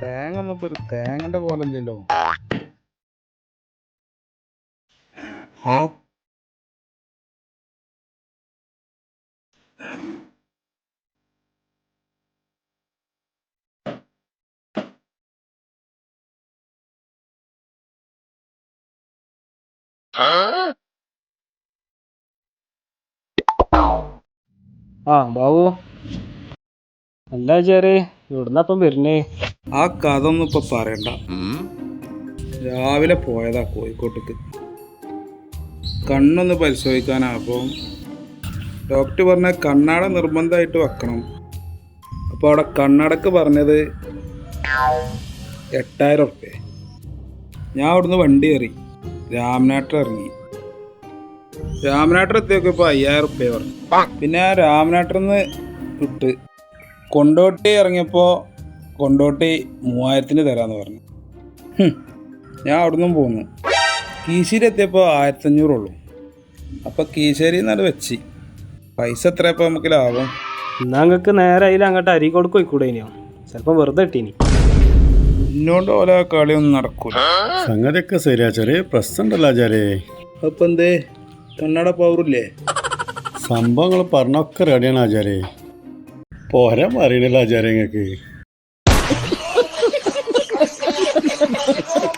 തേങ്ങ ഒന്നും ഇപ്പൊ ഒരു തേങ്ങന്റെ പോലല്ലോ. ആ ബാബു അല്ല ചേര് ഇവിടുന്നപ്പം വരുന്നേ? ആ കഥ ഒന്നും ഇപ്പൊ പറയണ്ട. രാവിലെ പോയതാ കോഴിക്കോട്ടേക്ക്. കണ്ണൊന്ന് പരിശോധിക്കാനാ. അപ്പം ഡോക്ടർ പറഞ്ഞ കണ്ണാട നിർബന്ധമായിട്ട് വെക്കണം. അപ്പോൾ അവിടെ കണ്ണടക്ക് പറഞ്ഞത് 8000 ഉറുപ്പ്യ. ഞാൻ അവിടുന്ന് വണ്ടി കയറി രാമനാട്ടർ ഇറങ്ങി. രാമനാട്ടർ എത്തിയൊക്കെ ഇപ്പോൾ 5000 ഉറുപ്പ്യ പറഞ്ഞു. പിന്നെ ആ രാമനാട്ടിൽ നിന്ന് വിട്ട് കൊണ്ടോട്ടി ഇറങ്ങിയപ്പോൾ കൊണ്ടോട്ടി 3000-ന് തരാമെന്ന് പറഞ്ഞു. ഞാൻ അവിടുന്ന് പോന്നു. കീശ്ശേരി എത്തിയപ്പോൾ 1500 ഉള്ളൂ. അപ്പോൾ കീശ്ശേരി എന്നത് വെച്ച് പൈസ എത്രയപ്പോൾ നമുക്ക് ലാഭം? എന്നാ നിങ്ങൾക്ക് നേരെ അതിൽ അങ്ങോട്ട് അരീക്കോട് പോയിക്കൂടെ? ഇനിയോ ചിലപ്പോൾ വെറുതെ ഇട്ടീനി. എന്നോണ്ട് ഓരോ കളിയൊന്നും നടക്കൂല. സംഗതിയൊക്കെ ശരിയാ, ചെറിയ പ്രശ്നമുണ്ടല്ലോ ആചാരേ. അപ്പം എന്തേ കണ്ണട പവറില്ലേ? സംഭവങ്ങൾ പറഞ്ഞൊക്കെ റെഡിയാണ് ആചാരേ. പോരാൻ പറയണല്ലോ ആചാരേ നിങ്ങൾക്ക്.